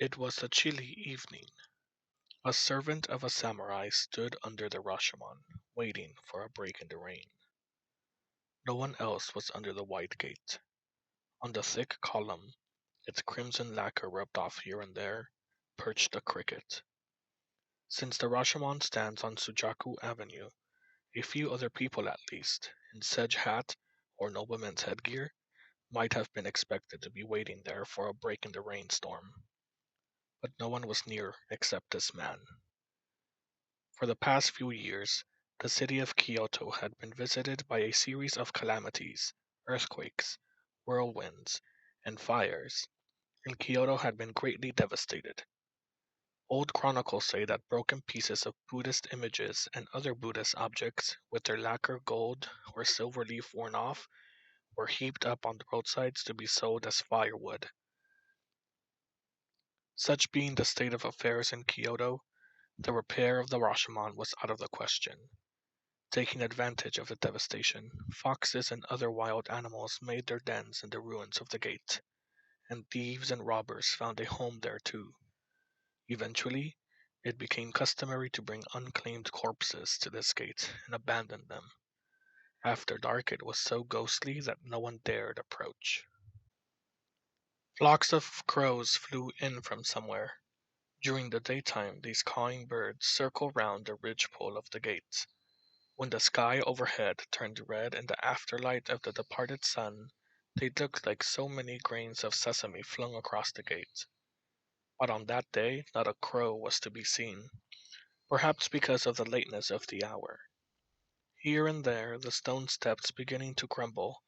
It was a chilly evening. A servant of a samurai stood under the Rashomon, waiting for a break in the rain. No one else was under the white gate. On the thick column, its crimson lacquer rubbed off here and there, perched a cricket. Since the Rashomon stands on Sujaku Avenue, a few other people at least, in sedge hat or nobleman's headgear, might have been expected to be waiting there for a break in the rainstorm. But no one was near except this man. For the past few years, the city of Kyoto had been visited by a series of calamities, earthquakes, whirlwinds, and fires, and Kyoto had been greatly devastated. Old chronicles say that broken pieces of Buddhist images and other Buddhist objects, with their lacquer gold or silver leaf worn off, were heaped up on the roadsides to be sold as firewood. Such being the state of affairs in Kyoto, the repair of the Rashomon was out of the question. Taking advantage of the devastation, foxes and other wild animals made their dens in the ruins of the gate, and thieves and robbers found a home there too. Eventually, it became customary to bring unclaimed corpses to this gate and abandon them. After dark, it was so ghostly that no one dared approach. Flocks of crows flew in from somewhere. During the daytime, these cawing birds circle round the ridgepole of the gate. When the sky overhead turned red in the afterlight of the departed sun, they looked like so many grains of sesame flung across the gate. But on that day not a crow was to be seen, perhaps because of the lateness of the hour. Here and there the stone steps beginning to crumble,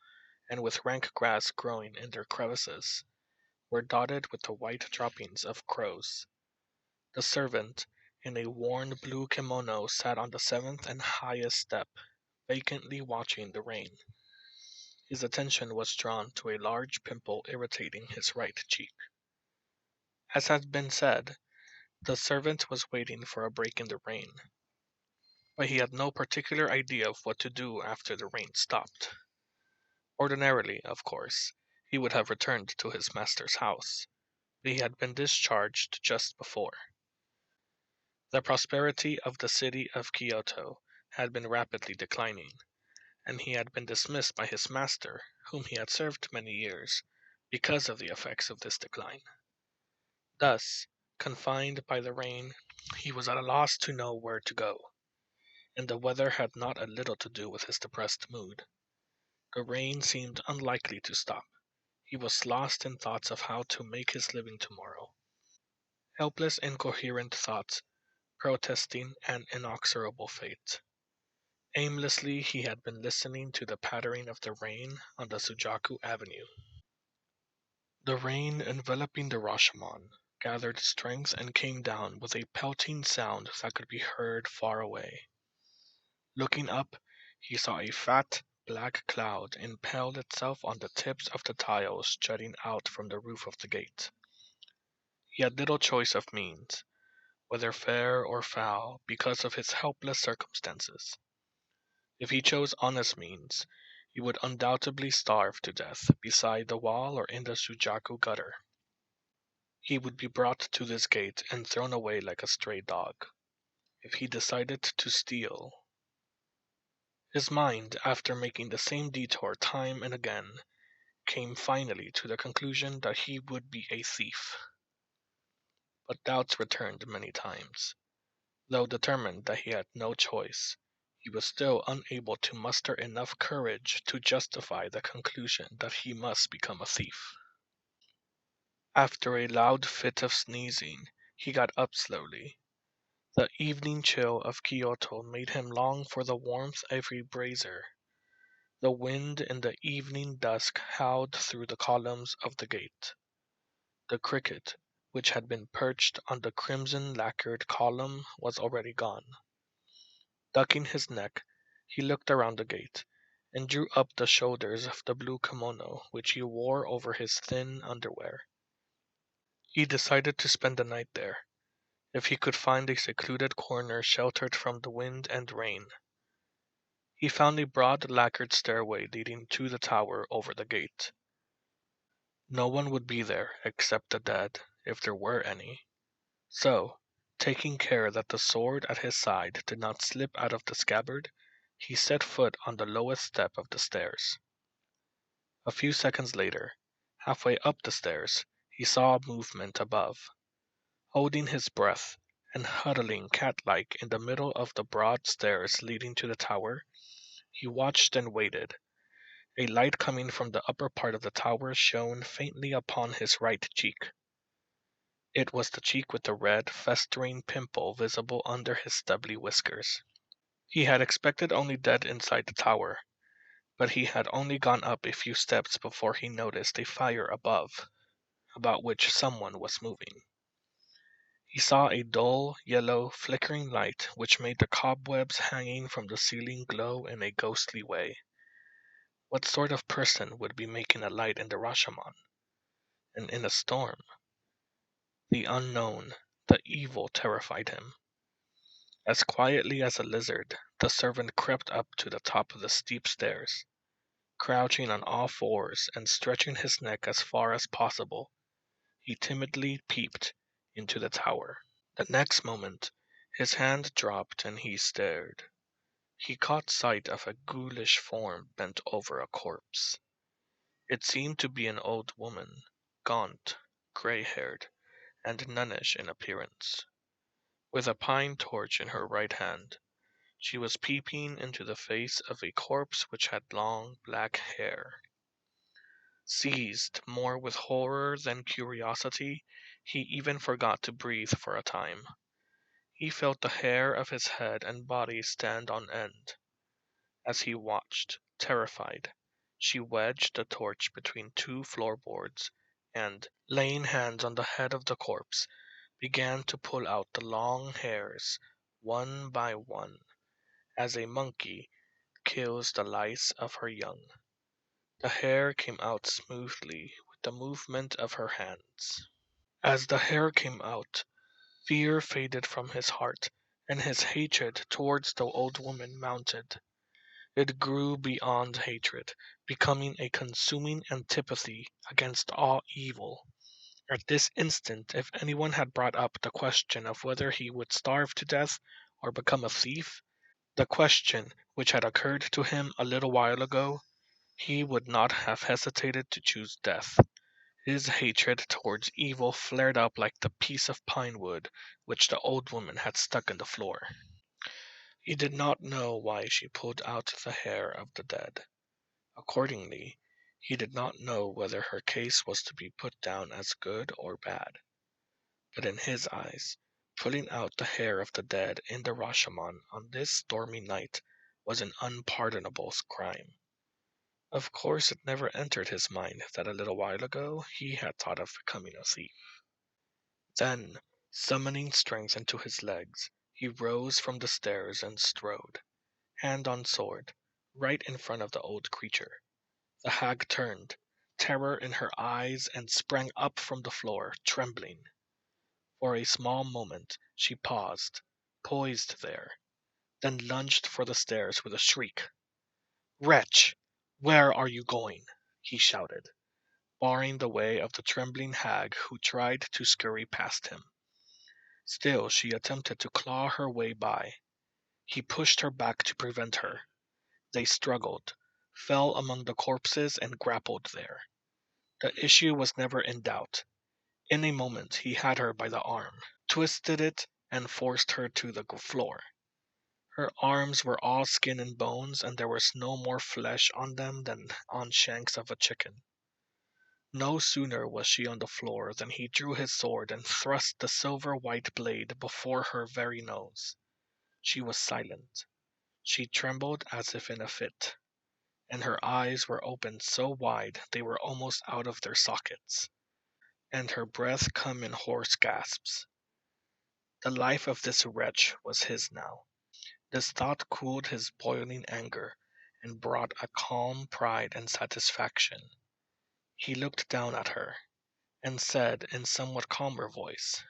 and with rank grass growing in their crevices, were dotted with the white droppings of crows. The servant, in a worn blue kimono, sat on the seventh and highest step, vacantly watching the rain. His attention was drawn to a large pimple irritating his right cheek. As has been said, the servant was waiting for a break in the rain, but he had no particular idea of what to do after the rain stopped. Ordinarily, of course, he would have returned to his master's house, but he had been discharged just before. The prosperity of the city of Kyoto had been rapidly declining, and he had been dismissed by his master, whom he had served many years, because of the effects of this decline. Thus, confined by the rain, he was at a loss to know where to go, and the weather had not a little to do with his depressed mood. The rain seemed unlikely to stop. He was lost in thoughts of how to make his living tomorrow. Helpless, incoherent thoughts, protesting an inexorable fate. Aimlessly he had been listening to the pattering of the rain on the Sujaku Avenue. The rain enveloping the Rashomon gathered strength and came down with a pelting sound that could be heard far away. Looking up, he saw a fat, black cloud impale itself on the tips of the tiles jutting out from the roof of the gate. He had little choice of means, whether fair or foul, because of his helpless circumstances. If he chose honest means, he would undoubtedly starve to death beside the wall or in the Sujaku gutter. He would be brought to this gate and thrown away like a stray dog. If he decided to steal, his mind, after making the same detour time and again, came finally to the conclusion that he would be a thief. But doubts returned many times. Though determined that he had no choice, he was still unable to muster enough courage to justify the conclusion that he must become a thief. After a loud fit of sneezing, he got up slowly. The evening chill of Kyoto made him long for the warmth of a brazier. The wind in the evening dusk howled through the columns of the gate. The cricket, which had been perched on the crimson lacquered column, was already gone. Ducking his neck, he looked around the gate, and drew up the shoulders of the blue kimono which he wore over his thin underwear. He decided to spend the night there, if he could find a secluded corner sheltered from the wind and rain. He found a broad lacquered stairway leading to the tower over the gate. No one would be there except the dead, if there were any. So, taking care that the sword at his side did not slip out of the scabbard, he set foot on the lowest step of the stairs. A few seconds later, halfway up the stairs, he saw movement above. Holding his breath and huddling cat-like in the middle of the broad stairs leading to the tower, he watched and waited. A light coming from the upper part of the tower shone faintly upon his right cheek. It was the cheek with the red, festering pimple visible under his stubbly whiskers. He had expected only dead inside the tower, but he had only gone up a few steps before he noticed a fire above, about which someone was moving. He saw a dull, yellow, flickering light which made the cobwebs hanging from the ceiling glow in a ghostly way. What sort of person would be making a light in the Rashomon? And in a storm? The unknown, the evil terrified him. As quietly as a lizard, the servant crept up to the top of the steep stairs. Crouching on all fours and stretching his neck as far as possible, he timidly peeped into the tower. The next moment, his hand dropped and he stared. He caught sight of a ghoulish form bent over a corpse. It seemed to be an old woman, gaunt, gray-haired, and nunnish in appearance. With a pine torch in her right hand, she was peeping into the face of a corpse which had long black hair. Seized more with horror than curiosity, he even forgot to breathe for a time. He felt the hair of his head and body stand on end. As he watched, terrified, she wedged the torch between two floorboards and, laying hands on the head of the corpse, began to pull out the long hairs, one by one, as a monkey kills the lice of her young. The hair came out smoothly with the movement of her hands. As the hair came out, fear faded from his heart, and his hatred towards the old woman mounted. It grew beyond hatred, becoming a consuming antipathy against all evil. At this instant, if anyone had brought up the question of whether he would starve to death or become a thief, the question which had occurred to him a little while ago, he would not have hesitated to choose death. His hatred towards evil flared up like the piece of pine wood which the old woman had stuck in the floor. He did not know why she pulled out the hair of the dead. Accordingly, he did not know whether her case was to be put down as good or bad. But in his eyes, pulling out the hair of the dead in the Rashomon on this stormy night was an unpardonable crime. Of course it never entered his mind that a little while ago he had thought of becoming a thief. Then, summoning strength into his legs, he rose from the stairs and strode, hand on sword, right in front of the old creature. The hag turned, terror in her eyes, and sprang up from the floor, trembling. For a small moment she paused, poised there, then lunged for the stairs with a shriek. "Wretch! Where are you going?" he shouted, barring the way of the trembling hag who tried to scurry past him. Still she attempted to claw her way by. He pushed her back to prevent her. They struggled, fell among the corpses, and grappled there. The issue was never in doubt. In a moment he had her by the arm, twisted it, and forced her to the floor. Her arms were all skin and bones, and there was no more flesh on them than on shanks of a chicken. No sooner was she on the floor than he drew his sword and thrust the silver-white blade before her very nose. She was silent. She trembled as if in a fit, and her eyes were opened so wide they were almost out of their sockets, and her breath came in hoarse gasps. The life of this wretch was his now. This thought cooled his boiling anger, and brought a calm pride and satisfaction. He looked down at her, and said in somewhat calmer voice,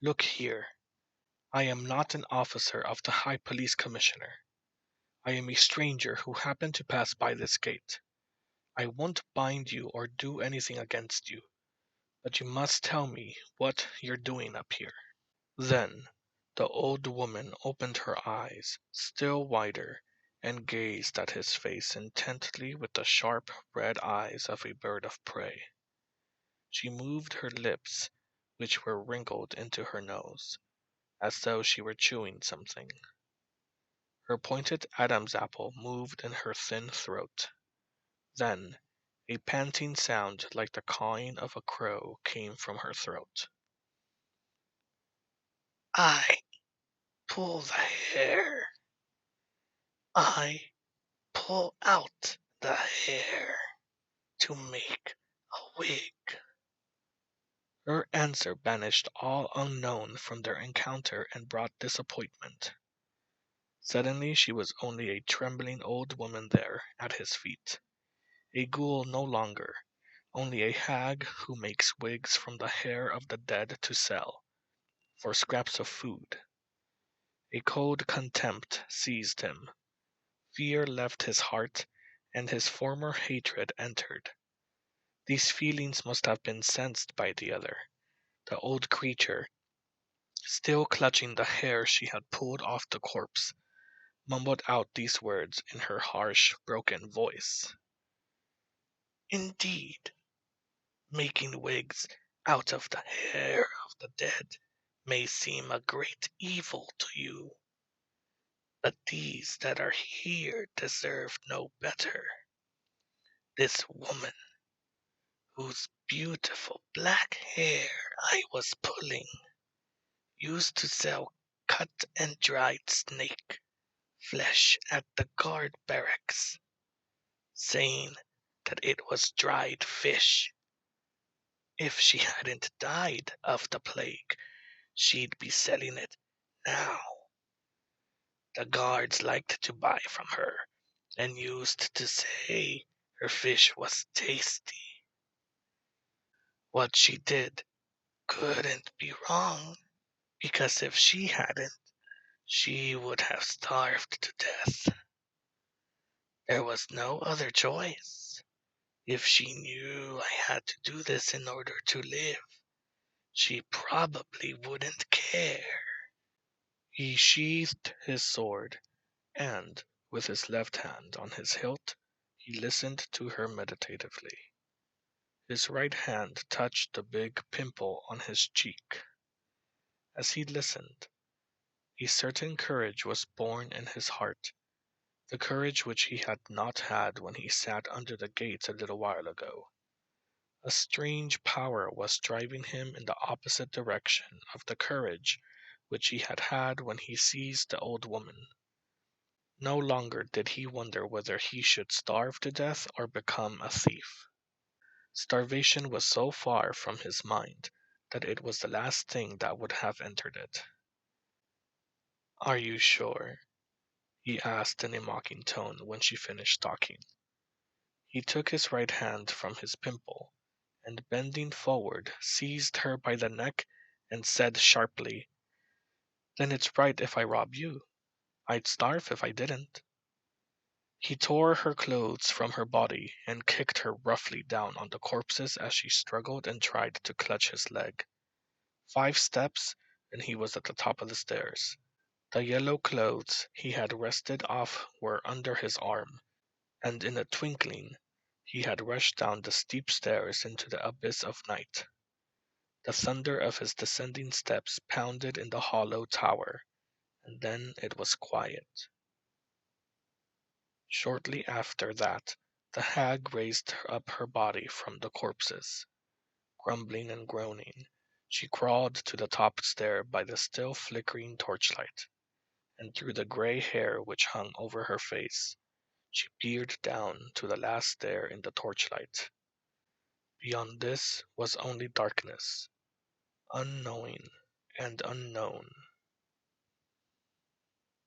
"Look here, I am not an officer of the High Police Commissioner. I am a stranger who happened to pass by this gate. I won't bind you or do anything against you, but you must tell me what you're doing up here." Then the old woman opened her eyes still wider and gazed at his face intently with the sharp red eyes of a bird of prey. She moved her lips, which were wrinkled into her nose, as though she were chewing something. Her pointed Adam's apple moved in her thin throat. Then a panting sound like the cawing of a crow came from her throat. "I pull the hair. I pull out the hair to make a wig." Her answer banished all unknown from their encounter and brought disappointment. Suddenly she was only a trembling old woman there at his feet, a ghoul no longer, only a hag who makes wigs from the hair of the dead to sell, for scraps of food. A cold contempt seized him, fear left his heart, and his former hatred entered. These feelings must have been sensed by the other, the old creature, still clutching the hair she had pulled off the corpse, mumbled out these words in her harsh, broken voice. "Indeed, making wigs out of the hair of the dead may seem a great evil to you, but these that are here deserve no better. This woman, whose beautiful black hair I was pulling, used to sell cut and dried snake flesh at the guard barracks, saying that it was dried fish. If she hadn't died of the plague, she'd be selling it now. The guards liked to buy from her, and used to say her fish was tasty. What she did couldn't be wrong, because if she hadn't, she would have starved to death. There was no other choice. If she knew I had to do this in order to live, she probably wouldn't care." He sheathed his sword, and, with his left hand on his hilt, he listened to her meditatively. His right hand touched the big pimple on his cheek. As he listened, a certain courage was born in his heart, the courage which he had not had when he sat under the gates a little while ago. A strange power was driving him in the opposite direction of the courage which he had had when he seized the old woman. No longer did he wonder whether he should starve to death or become a thief. Starvation was so far from his mind that it was the last thing that would have entered it. "Are you sure?" he asked in a mocking tone when she finished talking. He took his right hand from his pimple, and bending forward seized her by the neck and said sharply, "Then it's right if I rob you. I'd starve if I didn't." He tore her clothes from her body and kicked her roughly down on the corpses as she struggled and tried to clutch his leg. 5 steps, and he was at the top of the stairs. The yellow clothes he had wrested off were under his arm, and in a twinkling he had rushed down the steep stairs into the abyss of night. The thunder of his descending steps pounded in the hollow tower, and then it was quiet. Shortly after that the hag raised up her body from the corpses. Grumbling and groaning, she crawled to the top stair by the still flickering torchlight, and through the gray hair which hung over her face, she peered down to the last stair in the torchlight. Beyond this was only darkness, unknowing and unknown.